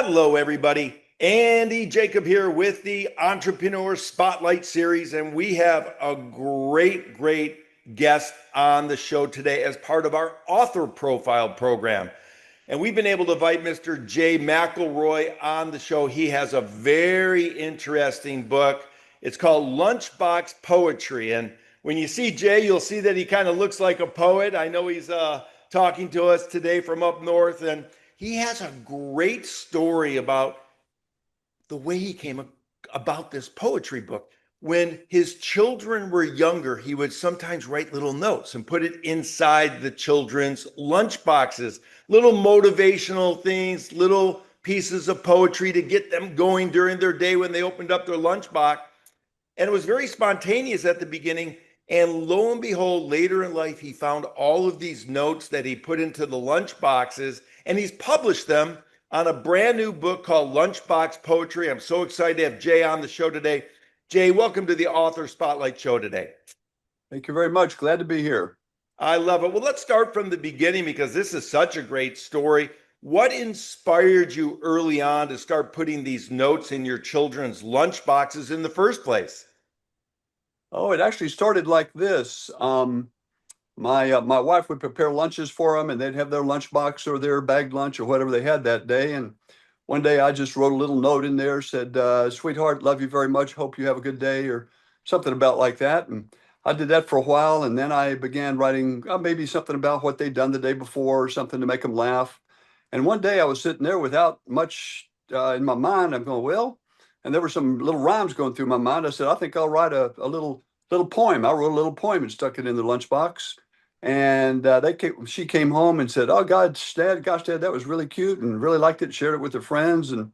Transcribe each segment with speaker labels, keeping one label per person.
Speaker 1: Hello, everybody. Andy Jacob here with the Entrepreneur Spotlight Series, and we have a great guest on the show today as part of our author profile program. And we've been able to invite Mr. Jay McElroy on the show. He has a very interesting book. It's called Lunchbox Poetry. And when you see Jay, you'll see that he kind of looks like a poet. I know he's talking to us today from up north, and he has a great story about the way he came about this poetry book. When his children were younger, he would sometimes write little notes and put it inside the children's lunch boxes, little motivational things, little pieces of poetry to get them going during their day when they opened up their lunchbox. And it was very spontaneous at the beginning. And lo and behold, later in life, he found all of these notes that he put into the lunch boxes, and he's published them on a brand new book called Lunchbox Poetry. I'm so excited to have Jay on the show today. Jay, welcome to the Author Spotlight Show today.
Speaker 2: Thank you very much. Glad to be here.
Speaker 1: I love it. Well, let's start from the beginning because this is such a great story. What inspired you early on to start putting these notes in your children's lunch boxes in the first place?
Speaker 2: Oh, it actually started like this. My wife would prepare lunches for them, and they'd have their lunchbox or their bagged lunch or whatever they had that day. And one day I just wrote a little note in there, said, "Sweetheart, love you very much. Hope you have a good day," or something about like that. And I did that for a while, and then I began writing maybe something about what they'd done the day before or something to make them laugh. And one day I was sitting there without much in my mind. I'm going, well, and there were some little rhymes going through my mind. I said, I think I'll write a little poem. I wrote a little poem and stuck it in the lunchbox. And she came home and said, "Oh, gosh, Dad, that was really cute," and really liked it, shared it with her friends. And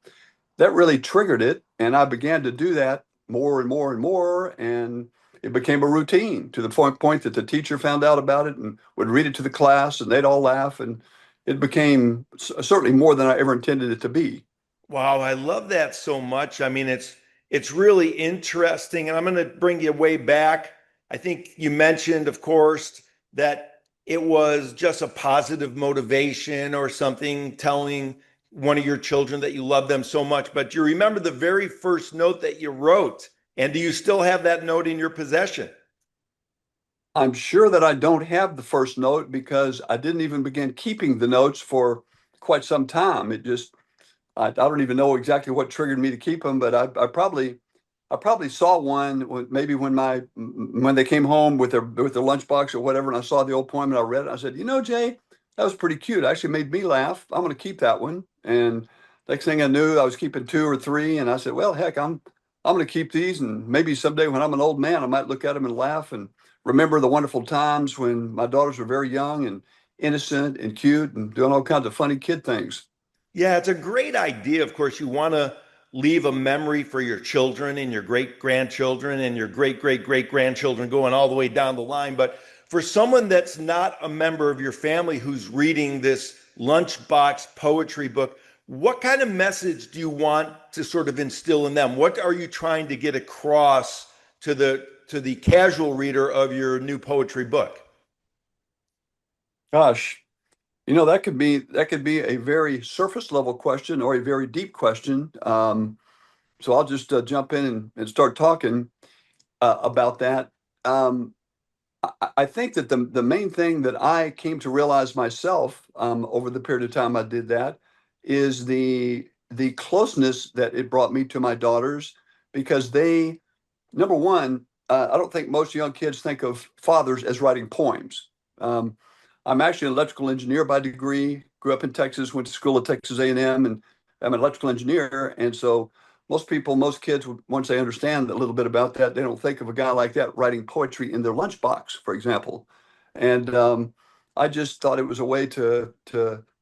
Speaker 2: that really triggered it. And I began to do that more and more and more. And it became a routine to the point that the teacher found out about it and would read it to the class, and they'd all laugh. And it became certainly more than I ever intended it to be.
Speaker 1: Wow, I love that so much. I mean, it's really interesting, and I'm going to bring you way back. I think you mentioned, of course, that it was just a positive motivation or something telling one of your children that you love them so much. But do you remember the very first note that you wrote? And do you still have that note in your possession?
Speaker 2: I'm sure that I don't have the first note because I didn't even begin keeping the notes for quite some time. I don't even know exactly what triggered me to keep them, but I probably saw one maybe when they came home with their lunchbox or whatever, and I saw the old poem and I read it. I said, Jay, that was pretty cute. It actually made me laugh. I'm going to keep that one. And next thing I knew, I was keeping two or three, and I said, well, heck, I'm going to keep these, and maybe someday when I'm an old man, I might look at them and laugh and remember the wonderful times when my daughters were very young and innocent and cute and doing all kinds of funny kid things.
Speaker 1: Yeah, it's a great idea. Of course, you want to leave a memory for your children and your great grandchildren and your great grandchildren going all the way down the line. But for someone that's not a member of your family who's reading this lunchbox poetry book, what kind of message do you want to sort of instill in them? What are you trying to get across to the casual reader of your new poetry book?
Speaker 2: Gosh, that could be a very surface level question or a very deep question. So I'll just jump in and start talking about that. Um, I think that the main thing that I came to realize myself over the period of time I did that is the closeness that it brought me to my daughters, because number one, I don't think most young kids think of fathers as writing poems. Um, I'm actually an electrical engineer by degree. Grew up in Texas, went to school at Texas A&M, and I'm an electrical engineer. And so most kids, once they understand a little bit about that, they don't think of a guy like that writing poetry in their lunchbox, for example. And I just thought it was a way to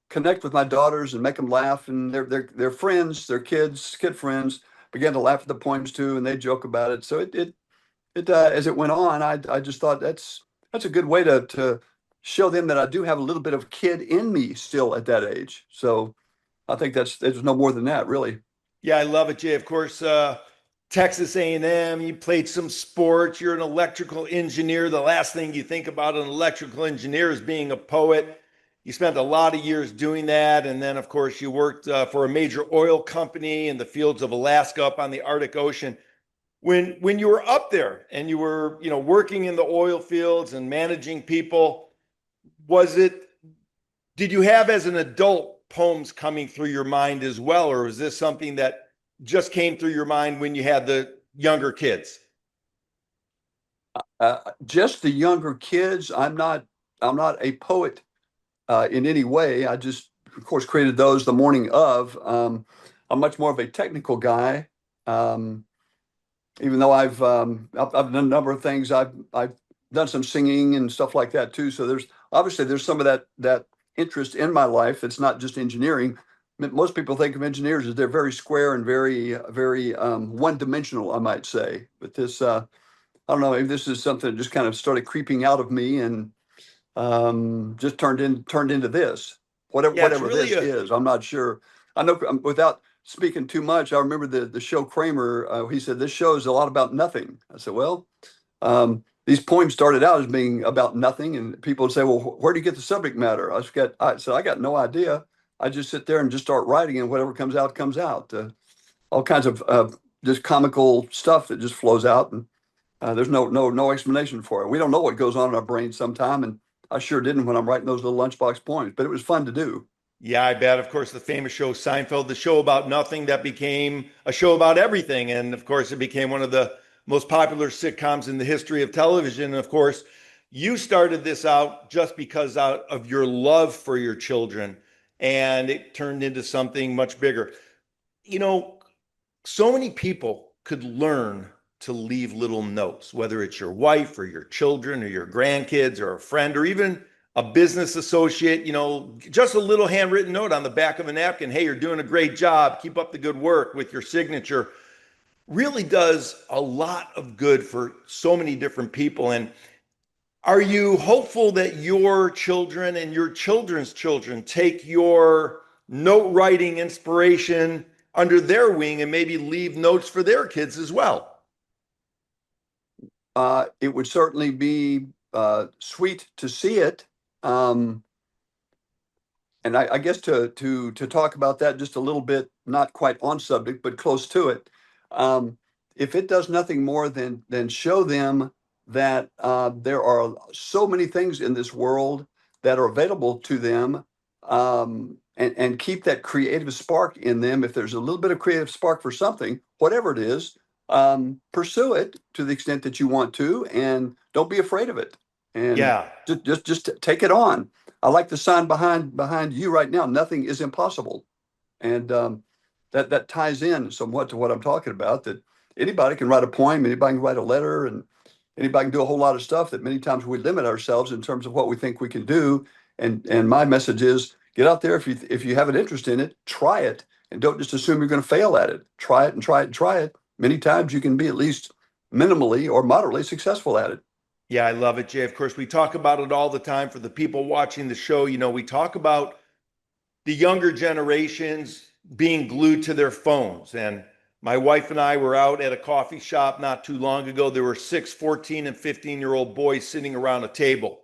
Speaker 2: connect with my daughters and make them laugh, and their friends, their kid friends, began to laugh at the poems too, and they joke about it. So it as it went on, I just thought that's a good way to show them that I do have a little bit of kid in me still at that age. So I think there's no more than that, really.
Speaker 1: Yeah, I love it, Jay. Of course, Texas A&M, you played some sports, you're an electrical engineer. The last thing you think about an electrical engineer is being a poet. you spent a lot of years doing that. And then, of course, you worked for a major oil company in the fields of Alaska up on the Arctic Ocean. When you were up there and you were, working in the oil fields and managing people, was it, did you have as an adult poems coming through your mind as well? Or was this something that just came through your mind when you had the younger kids?
Speaker 2: Just the younger kids. I'm not a poet in any way. I just, of course, created those the morning of. I'm much more of a technical guy. Um, Even though I've done a number of things. I've done some singing and stuff like that too. So there's some of that interest in my life. It's not just engineering. Most people think of engineers as they're very square and very one-dimensional, I might say. But this I don't know, maybe this is something that just kind of started creeping out of me and just turned into this. Whatever
Speaker 1: Yeah, it's
Speaker 2: whatever
Speaker 1: really
Speaker 2: this
Speaker 1: a,
Speaker 2: is, I'm not sure. I know without speaking too much, I remember the show Kramer. He said this show is a lot about nothing. I said, well, these poems started out as being about nothing, and people would say, well, where do you get the subject matter? I said, I got no idea. I just sit there and just start writing, and whatever comes out comes out. All kinds of just comical stuff that just flows out, and there's no explanation for it. We don't know what goes on in our brains sometime, and I sure didn't when I'm writing those little lunchbox poems. But it was fun to do.
Speaker 1: yeah, I bet. Of course, the famous show Seinfeld, the show about nothing that became a show about everything. And of course, it became one of the most popular sitcoms in the history of television. And of course, you started this out just because out of your love for your children, and it turned into something much bigger. You know, so many people could learn to leave little notes, whether it's your wife or your children or your grandkids or a friend or even a business associate, just a little handwritten note on the back of a napkin. Hey, you're doing a great job. Keep up the good work with your signature. Really does a lot of good for so many different people. And are you hopeful that your children and your children's children take your note writing inspiration under their wing and maybe leave notes for their kids as well?
Speaker 2: It would certainly be sweet to see it. Um, and I guess to talk about that just a little bit, not quite on subject, but close to it. Um, if it does nothing more than show them that there are so many things in this world that are available to them, and keep that creative spark in them. If there's a little bit of creative spark for something, whatever it is, pursue it to the extent that you want to, and don't be afraid of it. And
Speaker 1: Yeah.
Speaker 2: just take it on. I like the sign behind you right now. Nothing is impossible, and that ties in somewhat to what I'm talking about. That anybody can write a poem, anybody can write a letter, and anybody can do a whole lot of stuff. That many times we limit ourselves in terms of what we think we can do. And my message is get out there. If you have an interest in it, try it, and don't just assume you're going to fail at it. Try it and try it and try it. Many times you can be at least minimally or moderately successful at it.
Speaker 1: Yeah, I love it, Jay. Of course, we talk about it all the time for the people watching the show. We talk about the younger generations being glued to their phones. And my wife and I were out at a coffee shop not too long ago. There were six, 14, and 15-year-old boys sitting around a table.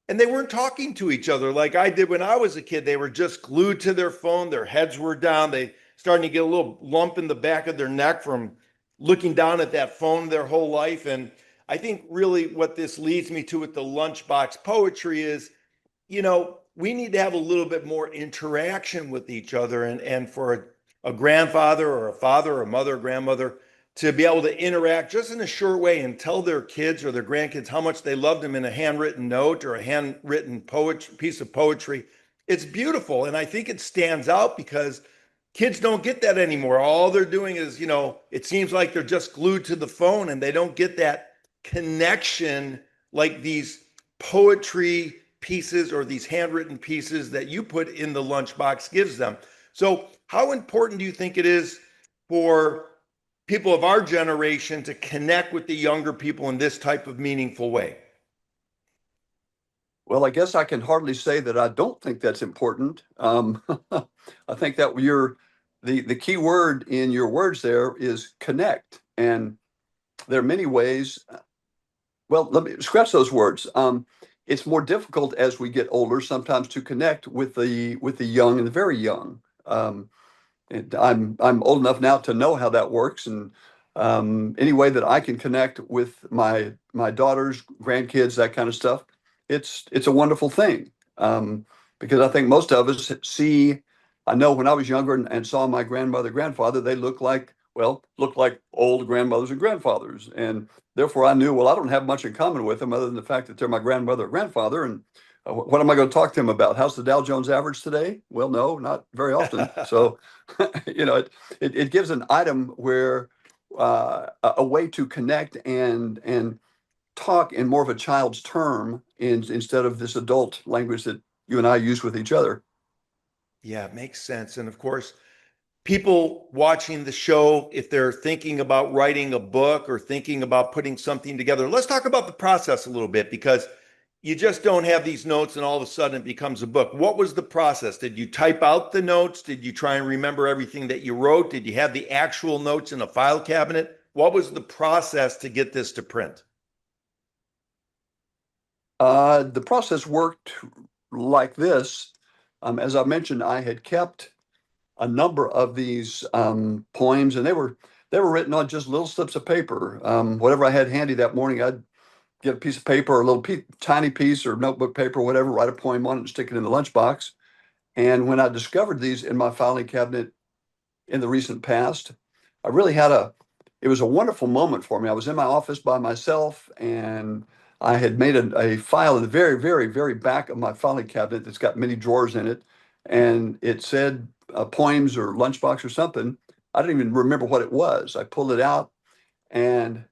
Speaker 1: And they weren't talking to each other like I did when I was a kid. They were just glued to their phone. Their heads were down. They starting to get a little lump in the back of their neck from looking down at that phone their whole life. And I think really what this leads me to with the lunchbox poetry is, we need to have a little bit more interaction with each other. And for a grandfather or a father or a mother or grandmother to be able to interact just in a short way and tell their kids or their grandkids how much they loved them in a handwritten note or a handwritten piece of poetry, it's beautiful. And I think it stands out because kids don't get that anymore. All they're doing is, it seems like they're just glued to the phone and they don't get that connection like these poetry pieces or these handwritten pieces that you put in the lunchbox gives them. So, how important do you think it is for people of our generation to connect with the younger people in this type of meaningful way?
Speaker 2: Well, I guess I can hardly say that I don't think that's important. I think that the key word in your words there is connect, and there are many ways. Well, let me scratch those words. it's more difficult as we get older sometimes to connect with the young and the very young. And I'm old enough now to know how that works, and any way that I can connect with my daughters, grandkids, that kind of stuff, it's a wonderful thing. Because I think most of us see. I know when I was younger and saw my grandmother, grandfather, they look like old grandmothers and grandfathers, and therefore I knew, well, I don't have much in common with them other than the fact that they're my grandmother or grandfather, and what am I going to talk to them about? How's the Dow Jones average today? Well, no, not very often. So, it gives an item where a way to connect and talk in more of a child's term instead of this adult language that you and I use with each other.
Speaker 1: Yeah, it makes sense. And of course, people watching the show, if they're thinking about writing a book or thinking about putting something together, let's talk about the process a little bit, because you just don't have these notes and all of a sudden it becomes a book. What was the process? Did you type out the notes? Did you try and remember everything that you wrote? Did you have the actual notes in a file cabinet? What was the process to get this to print?
Speaker 2: The process worked like this. As I mentioned, I had kept a number of these poems, and they were written on just little slips of paper. Whatever I had handy that morning, I'd get a piece of paper or a little tiny piece or notebook paper, whatever, write a poem on it and stick it in the lunchbox. And when I discovered these in my filing cabinet in the recent past, I really it was a wonderful moment for me. I was in my office by myself, and I had made a file in the very, very, very back of my filing cabinet that's got many drawers in it. And it said poems or lunchbox or something. I didn't even remember what it was. I pulled it out, and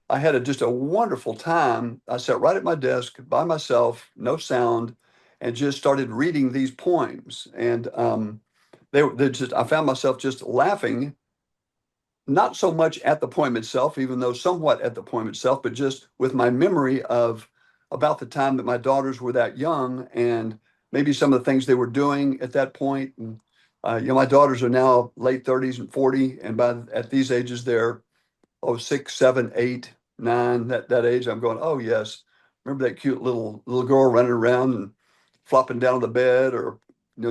Speaker 2: I had just a wonderful time. I sat right at my desk by myself, no sound, and just started reading these poems. And they just, I found myself just laughing, not so much at the poem itself, even though somewhat at the poem itself, but just with my memory of about the time that my daughters were that young and maybe some of the things they were doing at that point. And my daughters are now late 30s and 40, and at these ages they're 6, 7, 8, 9, that age. I'm going, oh yes, remember that cute little girl running around and flopping down on the bed, or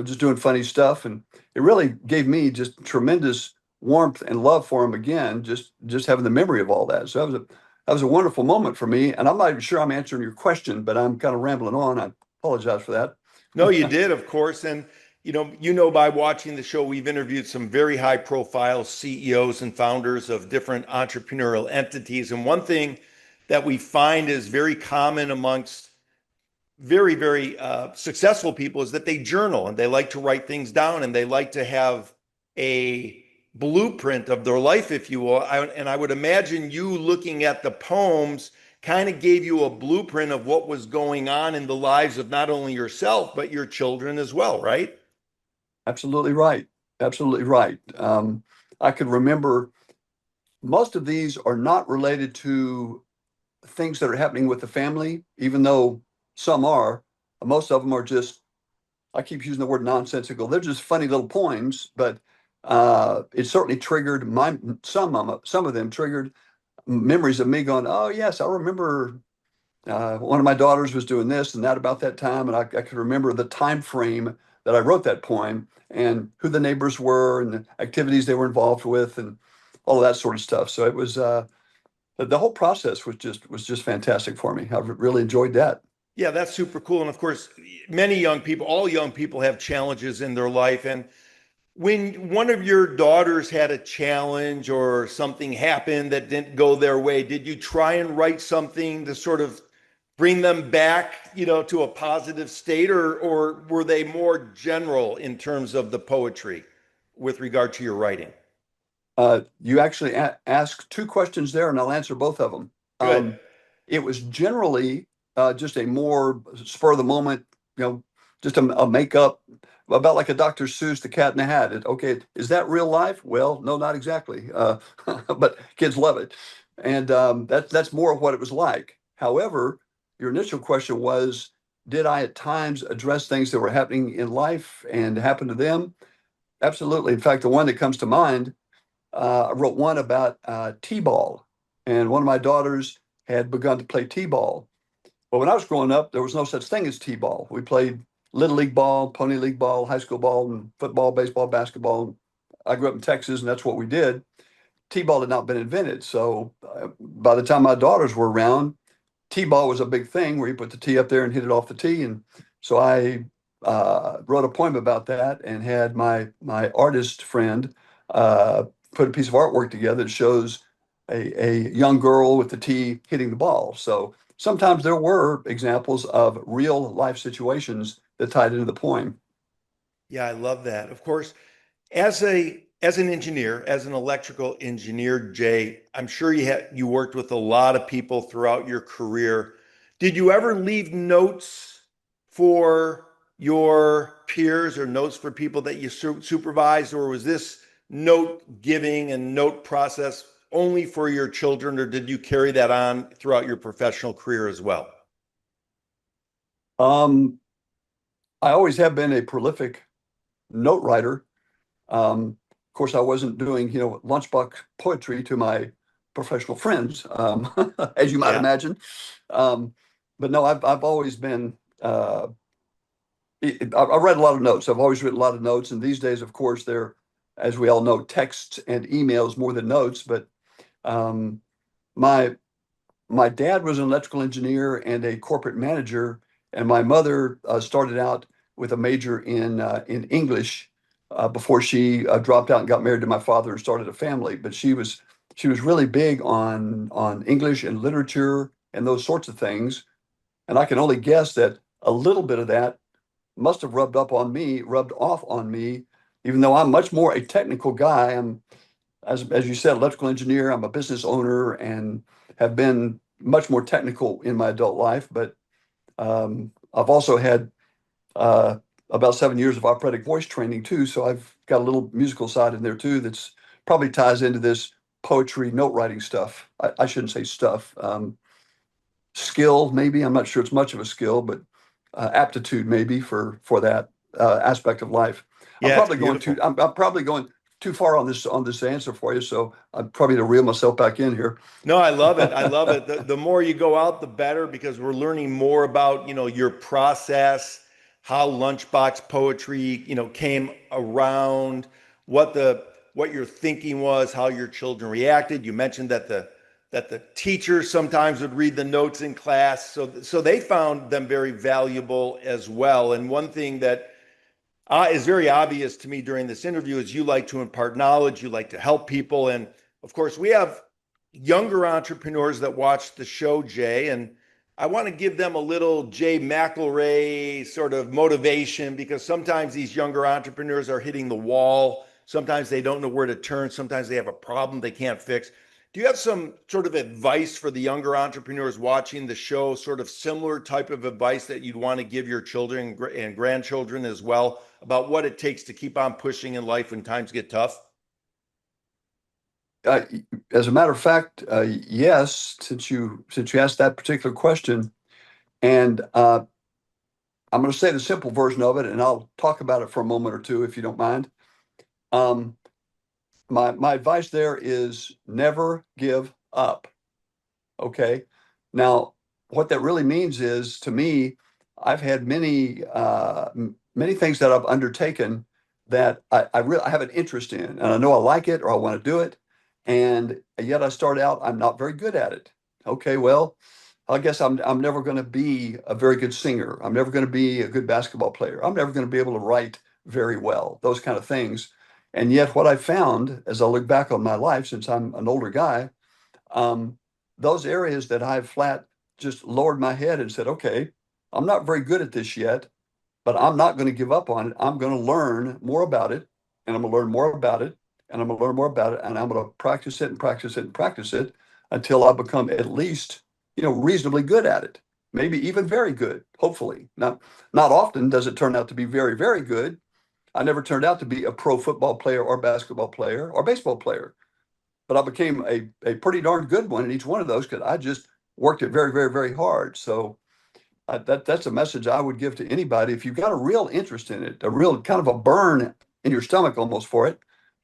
Speaker 2: just doing funny stuff. And it really gave me just tremendous warmth and love for him again, just having the memory of all that. So that was a wonderful moment for me. And I'm not even sure I'm answering your question, but I'm kind of rambling on. I apologize for that.
Speaker 1: No, you did, of course. And by watching the show, we've interviewed some very high profile CEOs and founders of different entrepreneurial entities. And one thing that we find is very common amongst very, very successful people is that they journal and they like to write things down and they like to have a blueprint of their life, if you will. And I would imagine you looking at the poems kind of gave you a blueprint of what was going on in the lives of not only yourself, but your children as well, right?
Speaker 2: Absolutely right. Absolutely right. I could remember most of these are not related to things that are happening with the family, even though some are. Most of them are just, I keep using the word nonsensical. They're just funny little poems, but it certainly triggered some of them triggered memories of me going, oh yes, I remember one of my daughters was doing this and that about that time, and I could remember the time frame that I wrote that poem and who the neighbors were and the activities they were involved with and all of that sort of stuff. So it was the whole process was just fantastic for me. I really enjoyed that.
Speaker 1: Yeah, that's super cool. And of course, many young people, all young people have challenges in their life. And when one of your daughters had a challenge or something happened that didn't go their way, did you try and write something to sort of bring them back, to a positive state, or were they more general in terms of the poetry with regard to your writing?
Speaker 2: You actually asked two questions there, and I'll answer both of them.
Speaker 1: Good.
Speaker 2: It was generally just a more spur of the moment, just a makeup about like a Dr. Seuss, The Cat in the Hat. Okay, is that real life? Well, no, not exactly, but kids love it, and that's more of what it was like. However, your initial question was, did I at times address things that were happening in life and happened to them? Absolutely. In fact, the one that comes to mind, I wrote one about t-ball, and one of my daughters had begun to play t-ball, Well, when I was growing up, there was no such thing as t-ball. We played little league ball, pony league ball, high school ball, and football, baseball, basketball. I grew up in Texas, and that's what we did. T-ball had not been invented. So by the time my daughters were around, T-ball was a big thing where you put the tee up there and hit it off the tee. And so I wrote a poem about that and had my artist friend put a piece of artwork together that shows a young girl with the tee hitting the ball. So sometimes there were examples of real life situations that tied into the poem.
Speaker 1: Yeah, I love that. Of course, as an engineer, as an electrical engineer, Jay, I'm sure you worked with a lot of people throughout your career. Did you ever leave notes for your peers or notes for people that you supervised, or was this note giving and note process only for your children, or did you carry that on throughout your professional career as well?
Speaker 2: Um, I always have been a prolific note writer. Of course, I wasn't doing, lunchbox poetry to my professional friends, as you might
Speaker 1: Yeah.
Speaker 2: imagine. Um, but no, I've always been. I read a lot of notes. I've always written a lot of notes, and these days, of course, they're, as we all know, texts and emails more than notes. But um, my my dad was an electrical engineer and a corporate manager, and my mother started out with a major in English before she dropped out and got married to my father and started a family. But she was really big on English and literature and those sorts of things. And I can only guess that a little bit of that must have rubbed off on me, even though I'm much more a technical guy. I'm, as you said, electrical engineer. I'm a business owner and have been much more technical in my adult life. But I've also had uh, about 7 years of operatic voice training too. So I've got a little musical side in there too that's probably ties into this poetry, note writing stuff. I shouldn't say stuff. Skill, maybe. I'm not sure it's much of a skill, but aptitude maybe for that aspect of life. I'm
Speaker 1: Yeah, it's
Speaker 2: probably going too.
Speaker 1: beautiful.
Speaker 2: I'm probably going too far on this answer for you, so I'm probably to reel myself back in here.
Speaker 1: No, I love it. I love it. The more you go out, the better because we're learning more about, your process, how Lunchbox Poetry, came around, what your thinking was, how your children reacted. You mentioned that the teachers sometimes would read the notes in class, so they found them very valuable as well. And one thing that is very obvious to me during this interview is you like to impart knowledge, you like to help people. And of course, we have younger entrepreneurs that watch the show, Jay, and I want to give them a little Jay McElroy sort of motivation because sometimes these younger entrepreneurs are hitting the wall. Sometimes they don't know where to turn. Sometimes they have a problem they can't fix. Do you have some sort of advice for the younger entrepreneurs watching the show, sort of similar type of advice that you'd want to give your children and grandchildren as well about what it takes to keep on pushing in life when times get tough?
Speaker 2: Uh, as a matter of fact, yes. Since you asked that particular question, and I'm going to say the simple version of it, and I'll talk about it for a moment or two if you don't mind. Um, my advice there is never give up. Okay. Now, what that really means is, to me, I've had many things that I've undertaken that I have an interest in, and I know I like it or I want to do it, and yet I start out I'm not very good at it. Okay, well, I guess I'm never going to be a very good singer. I'm never going to be a good basketball player. I'm never going to be able to write very well. Those kind of things. And yet, what I found as I look back on my life, since I'm an older guy, um, those areas that I've flat just lowered my head and said, okay, I'm not very good at this yet, but I'm not going to give up on it. I'm going to learn more about it, and I'm going to learn more about it, and I'm going to learn more about it, and I'm going to practice it and practice it and practice it until I become at least, reasonably good at it. Maybe even very good, hopefully. Not often does it turn out to be very, very good. I never turned out to be a pro football player or basketball player or baseball player, but I became a pretty darn good one in each one of those because I just worked it very, very, very hard. So that's a message I would give to anybody. If you've got a real interest in it, a real kind of a burn in your stomach almost for it,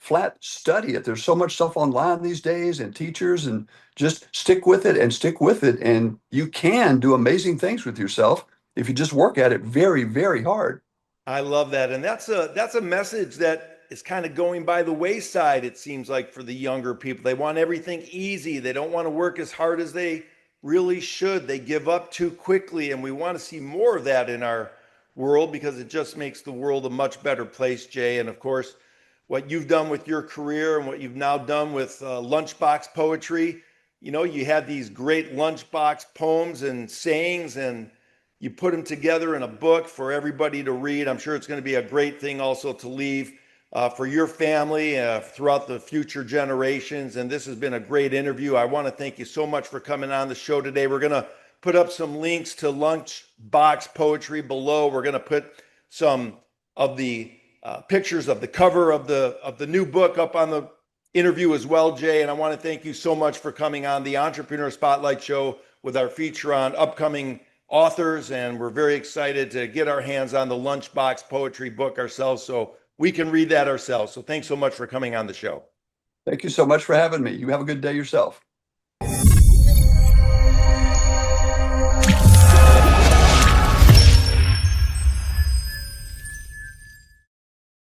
Speaker 2: flat study it. There's so much stuff online these days and teachers, and just stick with it and stick with it. And you can do amazing things with yourself if you just work at it very, very hard.
Speaker 1: I love that. And that's a message that is kind of going by the wayside, it seems like, for the younger people. They want everything easy. They don't want to work as hard as they really should. They give up too quickly. And we want to see more of that in our world because it just makes the world a much better place, Jay. And of course, what you've done with your career and what you've now done with Lunchbox Poetry, you had these great lunchbox poems and sayings, and you put them together in a book for everybody to read. I'm sure it's going to be a great thing also to leave for your family throughout the future generations. And this has been a great interview. I want to thank you so much for coming on the show today. We're going to put up some links to Lunchbox Poetry below. We're going to put some of the pictures of the cover of the new book up on the interview as well, Jay. And I want to thank you so much for coming on the Entrepreneur Spotlight Show with our feature on upcoming authors. And we're very excited to get our hands on the Lunchbox Poetry book ourselves so we can read that ourselves. So thanks so much for coming on the show.
Speaker 2: Thank you so much for having me. You have a good day yourself.